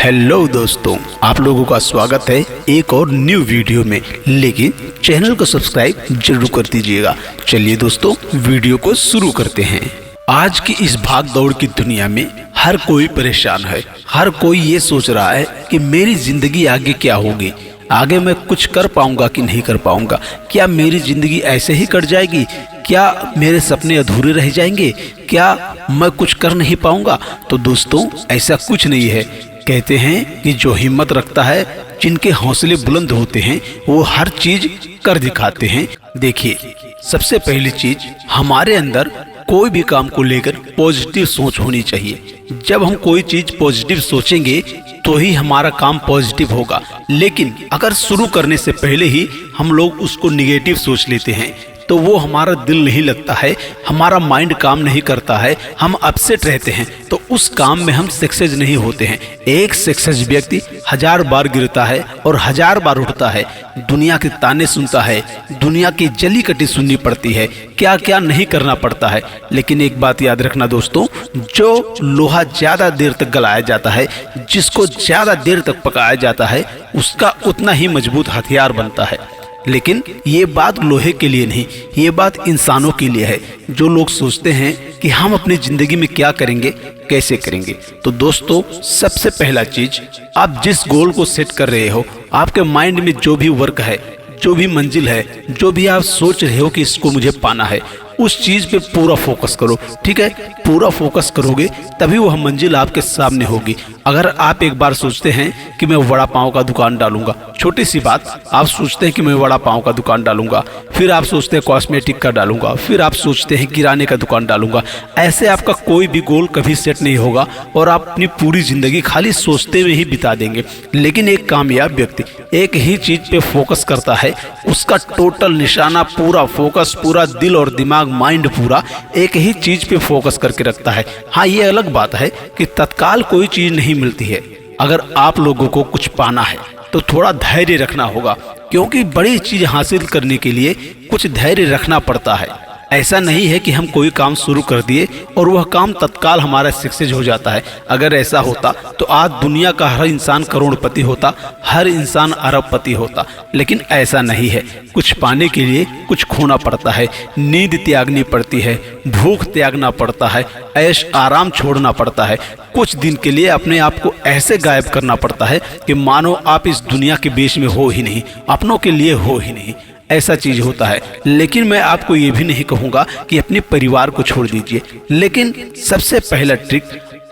Hello दोस्तों, आप लोगों का स्वागत है एक और न्यू वीडियो में। लेकिन चैनल को सब्सक्राइब जरूर कर दीजिएगा। चलिए दोस्तों, वीडियो को शुरू करते हैं। आज की इस भाग दौड़ की दुनिया में हर कोई परेशान है। हर कोई ये सोच रहा है कि मेरी जिंदगी आगे क्या होगी, आगे मैं कुछ कर पाऊंगा कि नहीं कर पाऊंगा, क्या मेरी जिंदगी ऐसे ही कट जाएगी, क्या मेरे सपने अधूरे रह जाएंगे, क्या मैं कुछ कर नहीं पाऊंगा। तो दोस्तों, ऐसा कुछ नहीं है। कहते हैं कि जो हिम्मत रखता है, जिनके हौसले बुलंद होते हैं, वो हर चीज कर दिखाते हैं। देखिए, सबसे पहली चीज, हमारे अंदर कोई भी काम को लेकर पॉजिटिव सोच होनी चाहिए। जब हम कोई चीज पॉजिटिव सोचेंगे तो ही हमारा काम पॉजिटिव होगा। लेकिन अगर शुरू करने से पहले ही हम लोग उसको निगेटिव सोच लेते हैं तो वो हमारा दिल नहीं लगता है, हमारा माइंड काम नहीं करता है, हम अपसेट रहते हैं, तो उस काम में हम सक्सेस नहीं होते हैं। एक सक्सेस व्यक्ति 1000 बार गिरता है और 1000 बार उठता है, दुनिया के ताने सुनता है, दुनिया की जली कटी सुननी पड़ती है, क्या क्या नहीं करना पड़ता है। लेकिन एक बात याद रखना दोस्तों, जो लोहा ज्यादा देर तक गलाया जाता है, जिसको ज्यादा देर तक पकाया जाता है, उसका उतना ही मजबूत हथियार बनता है। लेकिन ये बात लोहे के लिए नहीं, ये बात इंसानों के लिए है। जो लोग सोचते हैं कि हम अपनी जिंदगी में क्या करेंगे, कैसे करेंगे। तो दोस्तों, सबसे पहला चीज, आप जिस गोल को सेट कर रहे हो, आपके माइंड में जो भी वर्क है, जो भी मंजिल है, जो भी आप सोच रहे हो कि इसको मुझे पाना है, उस चीज पे पूरा फोकस करो। ठीक है, पूरा फोकस करोगे तभी वह मंजिल आपके सामने होगी। अगर आप एक बार सोचते हैं कि मैं वड़ा पाव का दुकान डालूंगा, छोटी सी बात, आप सोचते हैं कि मैं वड़ा पाव का दुकान डालूंगा, फिर आप सोचते हैं कॉस्मेटिक का डालूंगा, फिर आप सोचते हैं किराने का दुकान डालूंगा। ऐसे आपका कोई भी गोल कभी सेट नहीं होगा और आप अपनी पूरी जिंदगी खाली सोचते हुए ही बिता देंगे। लेकिन एक कामयाब व्यक्ति एक ही चीज पे फोकस करता है, उसका टोटल निशाना, पूरा फोकस, पूरा दिल और दिमाग, माइंड पूरा एक ही चीज पे फोकस करके रखता है। हाँ, ये अलग बात है कि तत्काल कोई चीज नहीं मिलती है। अगर आप लोगों को कुछ पाना है तो थोड़ा धैर्य रखना होगा, क्योंकि बड़ी चीज हासिल करने के लिए कुछ धैर्य रखना पड़ता है। ऐसा नहीं है कि हम कोई काम शुरू कर दिए और वह काम तत्काल हमारा सक्सेस हो जाता है। अगर ऐसा होता तो आज दुनिया का हर इंसान करोड़पति होता, हर इंसान अरबपति होता। लेकिन ऐसा नहीं है। कुछ पाने के लिए कुछ खोना पड़ता है, नींद त्यागनी पड़ती है, भूख त्यागना पड़ता है, ऐश आराम छोड़ना पड़ता है। कुछ दिन के लिए अपने आप को ऐसे गायब करना पड़ता है कि मानो आप इस दुनिया के बीच में हो ही नहीं, अपनों के लिए हो ही नहीं। ऐसा चीज होता है। लेकिन मैं आपको ये भी नहीं कहूंगा कि अपने परिवार को छोड़ दीजिए। लेकिन सबसे पहला ट्रिक,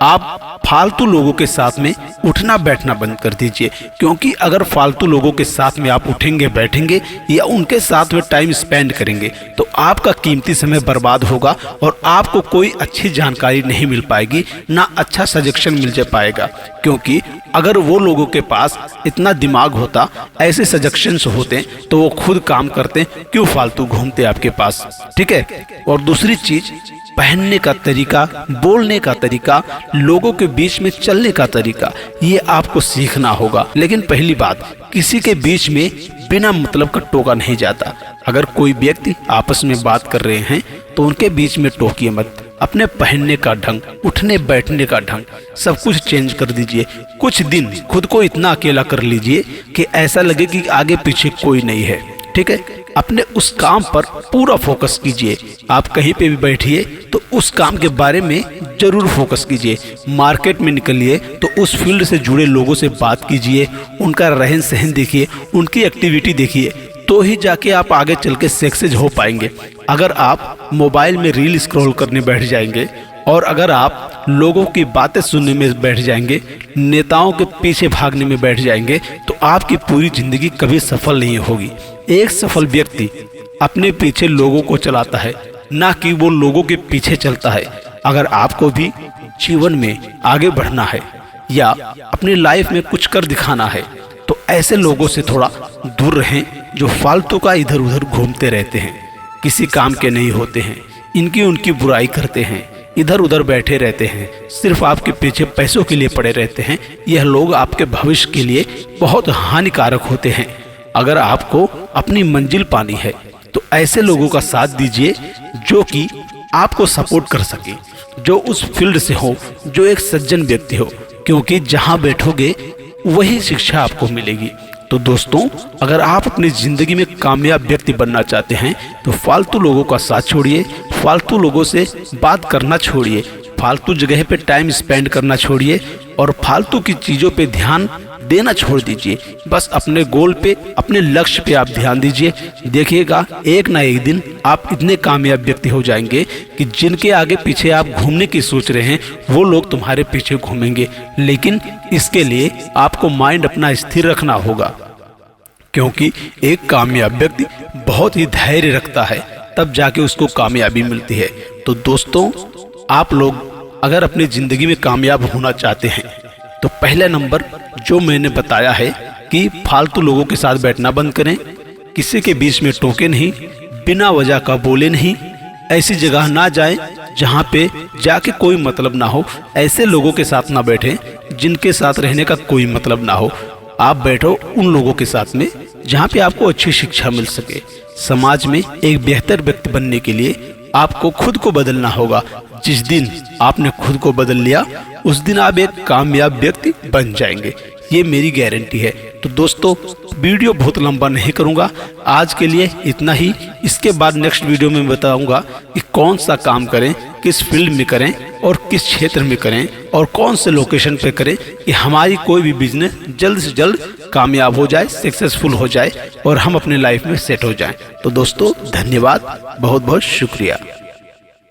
आप फालतू लोगों के साथ में उठना बैठना बंद कर दीजिए। क्योंकि अगर फालतू लोगों के साथ में आप उठेंगे बैठेंगे या उनके साथ में टाइम स्पेंड करेंगे तो आपका कीमती समय बर्बाद होगा और आपको कोई अच्छी जानकारी नहीं मिल पाएगी, ना अच्छा सजेशन मिल जा पाएगा। क्योंकि अगर वो लोगों के पास इतना दिमाग होता, ऐसे सजेशंस होते, तो वो खुद काम करते, क्यों फालतू घूमते आपके पास। ठीक है। और दूसरी चीज, पहनने का तरीका, बोलने का तरीका, लोगों के बीच में चलने का तरीका, ये आपको सीखना होगा। लेकिन पहली बात, किसी के बीच में बिना मतलब का टोका नहीं जाता। अगर कोई व्यक्ति आपस में बात कर रहे हैं तो उनके बीच में टोकिए मत। अपने पहनने का ढंग, उठने बैठने का ढंग, सब कुछ चेंज कर दीजिए। कुछ दिन खुद को इतना अकेला कर लीजिए कि ऐसा लगे कि आगे पीछे कोई नहीं है। ठीक है। अपने उस काम पर पूरा फोकस कीजिए। आप कहीं पे भी बैठिए तो उस काम के बारे में जरूर फोकस कीजिए। मार्केट में निकलिए तो उस फील्ड से जुड़े लोगों से बात कीजिए, उनका रहन सहन देखिए, उनकी एक्टिविटी देखिए, तो ही जाके आप आगे चल के सक्सेस हो पाएंगे। अगर आप मोबाइल में रील स्क्रॉल करने बैठ जाएंगे और अगर आप लोगों की बातें सुनने में बैठ जाएंगे, नेताओं के पीछे भागने में बैठ जाएंगे, तो आपकी पूरी जिंदगी कभी सफल नहीं होगी। एक सफल व्यक्ति अपने पीछे लोगों को चलाता है, ना कि वो लोगों के पीछे चलता है। अगर आपको भी जीवन में आगे बढ़ना है या अपनी लाइफ में कुछ कर दिखाना है तो ऐसे लोगों से थोड़ा दूर रहें जो फालतू का इधर उधर घूमते रहते हैं, किसी काम के नहीं होते हैं, इनकी उनकी बुराई करते हैं, इधर उधर बैठे रहते हैं, सिर्फ आपके पीछे पैसों के लिए पड़े रहते हैं। यह लोग आपके भविष्य के लिए बहुत हानिकारक होते हैं। अगर आपको अपनी मंजिल पानी है तो ऐसे लोगों का साथ दीजिए जो कि आपको सपोर्ट कर सके, जो उस फील्ड से हो, जो एक सज्जन व्यक्ति हो। क्योंकि जहां बैठोगे वही शिक्षा आपको मिलेगी। तो दोस्तों, अगर आप अपनी जिंदगी में कामयाब व्यक्ति बनना चाहते हैं तो फालतू लोगों का साथ छोड़िए, फालतू लोगों से बात करना छोड़िए, फालतू जगह पे टाइम स्पेंड करना छोड़िए और फालतू की चीज़ों पे ध्यान देना छोड़ दीजिए। बस अपने गोल पे, अपने लक्ष्य पे आप ध्यान दीजिए। देखिएगा एक ना एक दिन आप इतने कामयाब व्यक्ति हो जाएंगे कि जिनके आगे पीछे आप घूमने की सोच रहे हैं वो लोग तुम्हारे पीछे घूमेंगे। लेकिन इसके लिए आपको माइंड अपना स्थिर रखना होगा, क्योंकि एक कामयाब व्यक्ति बहुत ही धैर्य रखता है, तब जाके उसको कामयाबी मिलती है। तो दोस्तों, आप लोग अगर अपनी जिंदगी में कामयाब होना चाहते हैं तो पहला नंबर जो मैंने बताया है कि फालतू लोगों के साथ बैठना बंद करें, किसी के बीच में टोके नहीं, बिना वजह का बोले नहीं, ऐसी जगह ना जाएं जहां पे जाके कोई मतलब ना हो, ऐसे लोगों के साथ ना बैठें जिनके साथ रहने का कोई मतलब ना हो। आप बैठो उन लोगों के साथ में जहां पे आपको अच्छी शिक्षा मिल सके। समाज में एक बेहतर व्यक्ति बनने के लिए आपको खुद को बदलना होगा। जिस दिन आपने खुद को बदल लिया उस दिन आप एक कामयाब व्यक्ति बन जाएंगे, ये मेरी गारंटी है। तो दोस्तों, वीडियो बहुत लंबा नहीं करूंगा, आज के लिए इतना ही। इसके बाद नेक्स्ट वीडियो में बताऊंगा कि कौन सा काम करें, किस फील्ड में करें और किस क्षेत्र में करें और कौन से लोकेशन पे करें कि हमारी कोई भी बिजनेस जल्द से जल्द कामयाब हो जाए, सक्सेसफुल हो जाए और हम अपने लाइफ में सेट हो जाएं। तो दोस्तों, धन्यवाद, बहुत बहुत शुक्रिया।